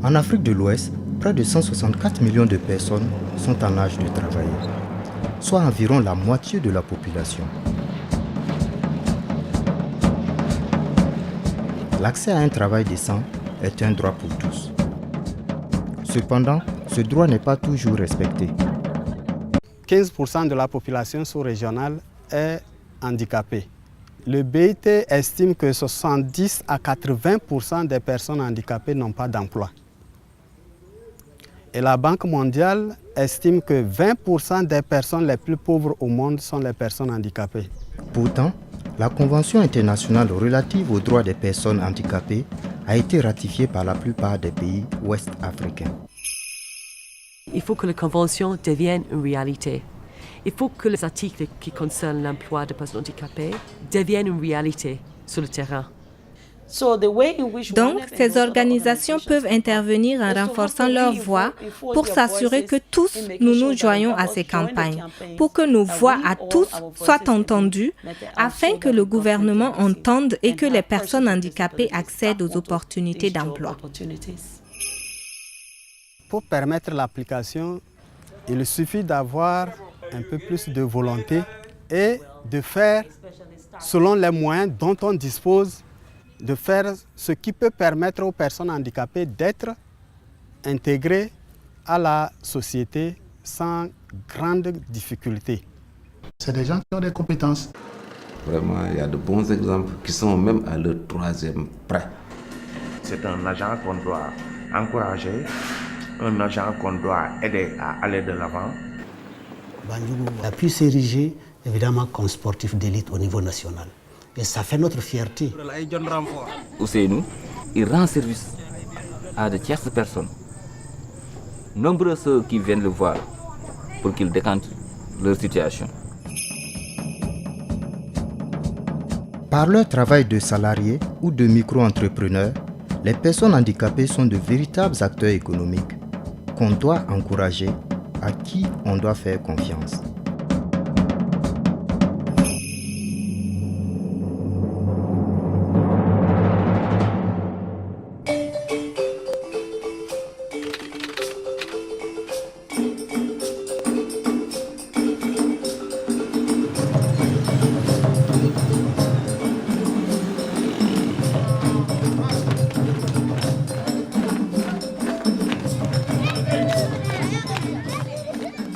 En Afrique de l'Ouest, près de 164 millions de personnes sont en âge de travailler, soit environ la moitié de la population. L'accès à un travail décent est un droit pour tous. Cependant, ce droit n'est pas toujours respecté. 15% de la population sous-régionale est handicapée. Le BIT estime que 70 à 80% des personnes handicapées n'ont pas d'emploi. Et la Banque mondiale estime que 20% des personnes les plus pauvres au monde sont les personnes handicapées. Pourtant, la Convention internationale relative aux droits des personnes handicapées a été ratifiée par la plupart des pays ouest-africains. Il faut que la Convention devienne une réalité. Il faut que les articles qui concernent l'emploi des personnes handicapées deviennent une réalité sur le terrain. Donc, ces organisations peuvent intervenir en renforçant leur voix pour s'assurer que tous nous nous joignons à ces campagnes, pour que nos voix à tous soient entendues, afin que le gouvernement entende et que les personnes handicapées accèdent aux opportunités d'emploi. Pour permettre l'application, il suffit d'avoir un peu plus de volonté et de faire, selon les moyens dont on dispose, de faire ce qui peut permettre aux personnes handicapées d'être intégrées à la société sans grande difficulté. C'est des gens qui ont des compétences. Vraiment, il y a de bons exemples qui sont même à leur 3e prêt. C'est un agent qu'on doit encourager, un agent qu'on doit aider à aller de l'avant. Bandjougou a pu s'ériger évidemment comme sportif d'élite au niveau national. Et ça fait notre fierté. Ousseynou, il rend service à de tierces personnes. Nombreux ceux qui viennent le voir pour qu'ils décantent leur situation. Par leur travail de salariés ou de micro-entrepreneurs, les personnes handicapées sont de véritables acteurs économiques qu'on doit encourager, à qui on doit faire confiance.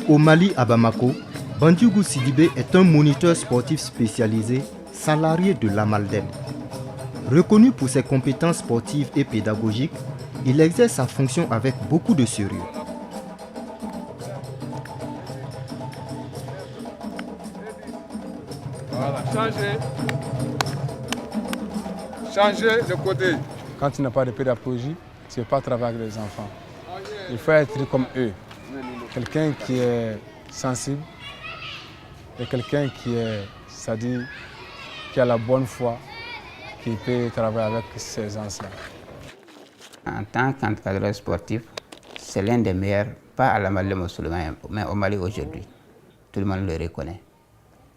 Au Mali, à Bamako, Bandjougou Sidibé est un moniteur sportif spécialisé, salarié de l'Amaldem. Reconnu pour ses compétences sportives et pédagogiques, il exerce sa fonction avec beaucoup de sérieux. Voilà, changer de côté. Quand tu n'as pas de pédagogie, tu ne peux pas travailler avec les enfants. Il faut être comme eux. Quelqu'un qui est sensible et quelqu'un qui est, c'est-à-dire qui a la bonne foi, qui peut travailler avec ces gens-là. En tant qu'encadreur sportif, c'est l'un des meilleurs, pas à la Mali musulmane, mais au Mali aujourd'hui. Tout le monde le reconnaît.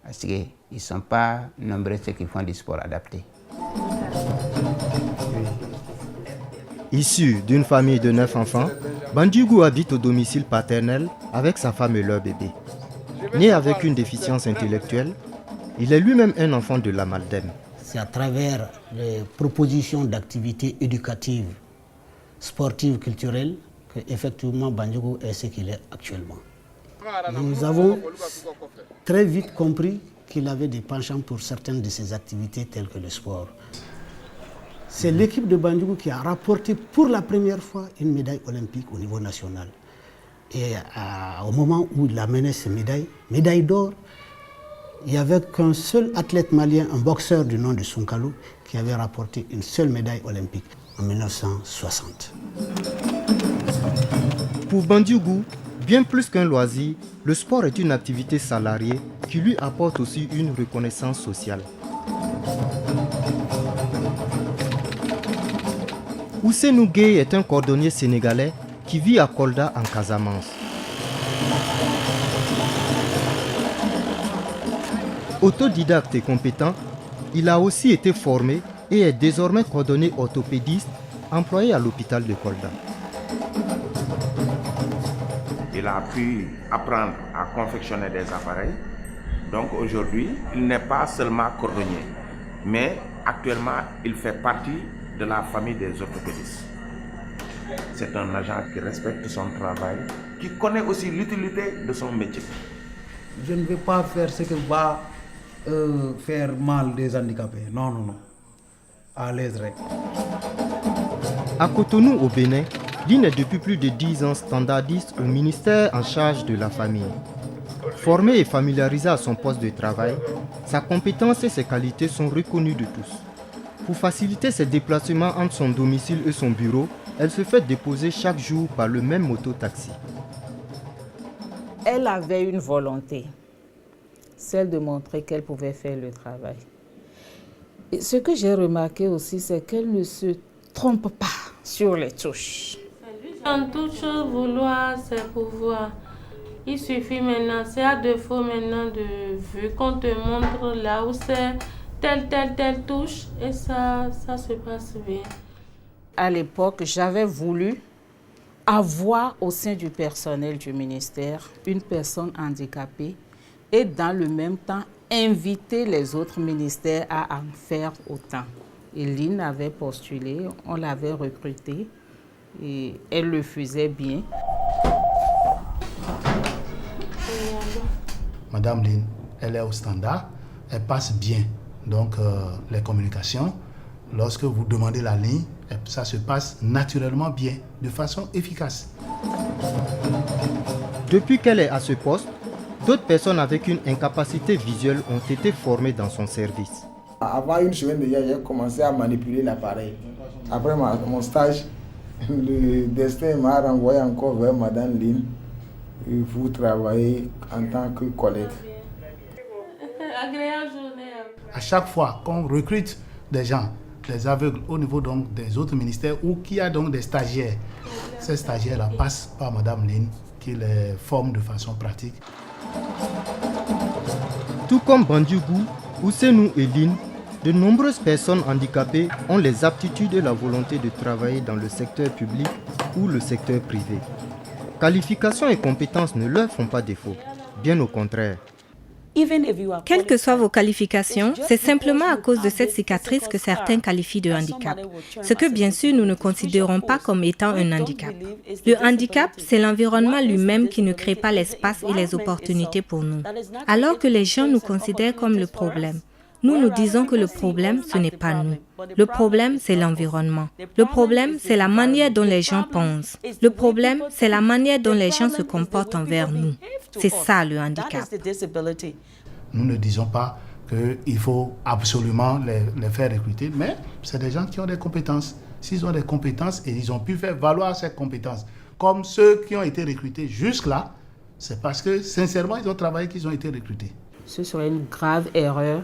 Parce qu'ils ne sont pas nombreux ceux qui font du sport adapté. Issu d'une famille de 9 enfants, Bandjougou habite au domicile paternel avec sa femme et leur bébé. Né avec une déficience intellectuelle, il est lui-même un enfant de l'Amaldem. C'est à travers les propositions d'activités éducatives, sportives, culturelles, qu'effectivement Bandjougou est ce qu'il est actuellement. Nous avons très vite compris qu'il avait des penchants pour certaines de ses activités telles que le sport. C'est l'équipe de Bandjougou qui a rapporté pour la première fois une médaille olympique au niveau national. Et au moment où il amenait ces médailles d'or, il n'y avait qu'un seul athlète malien, un boxeur du nom de Sunkalou, qui avait rapporté une seule médaille olympique en 1960. Pour Bandjougou, bien plus qu'un loisir, le sport est une activité salariée qui lui apporte aussi une reconnaissance sociale. Ousseynou Gueye est un cordonnier sénégalais qui vit à Kolda en Casamance. Autodidacte et compétent, il a aussi été formé et est désormais cordonnier orthopédiste employé à l'hôpital de Kolda. Il a pu apprendre à confectionner des appareils. Donc aujourd'hui, il n'est pas seulement cordonnier, mais actuellement, il fait partie de la famille des orthopédistes. C'est un agent qui respecte son travail, qui connaît aussi l'utilité de son métier. Je ne vais pas faire ce que va faire mal des handicapés. Non, non, non. À l'aise. À Cotonou, au Bénin, Lynn est depuis plus de 10 ans standardiste au ministère en charge de la famille. Formé et familiarisé à son poste de travail, sa compétence et ses qualités sont reconnues de tous. Pour faciliter ses déplacements entre son domicile et son bureau, elle se fait déposer chaque jour par le même moto-taxi. Elle avait une volonté, celle de montrer qu'elle pouvait faire le travail. Et ce que j'ai remarqué aussi, c'est qu'elle ne se trompe pas sur les touches. En toute chose, vouloir, c'est pouvoir. Il suffit maintenant, c'est à défaut maintenant de vu qu'on te montre là où c'est telle touche et ça se passe bien. À l'époque, j'avais voulu avoir au sein du personnel du ministère une personne handicapée et dans le même temps inviter les autres ministères à en faire autant. Et Lynn avait postulé, on l'avait recrutée et elle le faisait bien. Madame Lynn, elle est au standard, elle passe bien. Donc les communications, lorsque vous demandez la ligne, ça se passe naturellement bien, de façon efficace. Depuis qu'elle est à ce poste, d'autres personnes avec une incapacité visuelle ont été formées dans son service. Avant une semaine déjà, j'ai commencé à manipuler l'appareil. Après mon stage, le destin m'a renvoyé encore vers Madame Lynn. Vous travaillez en tant que collègue. À chaque fois qu'on recrute des gens, des aveugles au niveau donc des autres ministères ou qu'il y a donc des stagiaires, ces stagiaires-là passent par Madame Lynn qui les forme de façon pratique. Tout comme Bandiougou, Ousseynou et Lynn, de nombreuses personnes handicapées ont les aptitudes et la volonté de travailler dans le secteur public ou le secteur privé. Qualifications et compétences ne leur font pas défaut, bien au contraire. Quelles que soient vos qualifications, c'est simplement à cause de cette cicatrice que certains qualifient de handicap. Ce que bien sûr nous ne considérons pas comme étant un handicap. Le handicap, c'est l'environnement lui-même qui ne crée pas l'espace et les opportunités pour nous. Alors que les gens nous considèrent comme le problème. Nous nous disons que le problème, ce n'est pas nous. Le problème, c'est l'environnement. Le problème, c'est la manière dont les gens pensent. Le problème, c'est la manière dont les gens se comportent envers nous. C'est ça le handicap. Nous ne disons pas qu'il faut absolument les faire recruter, mais c'est des gens qui ont des compétences. S'ils ont des compétences et ils ont pu faire valoir ces compétences, comme ceux qui ont été recrutés jusque-là, c'est parce que sincèrement, ils ont travaillé qu'ils ont été recrutés. Ce serait une grave erreur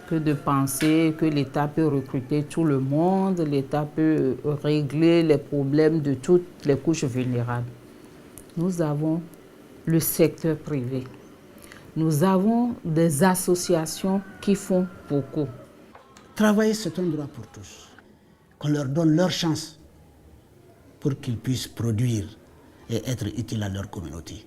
que de penser que l'État peut recruter tout le monde, l'État peut régler les problèmes de toutes les couches vulnérables. Nous avons le secteur privé. Nous avons des associations qui font beaucoup. Travailler, c'est un droit pour tous. Qu'on leur donne leur chance pour qu'ils puissent produire et être utiles à leur communauté.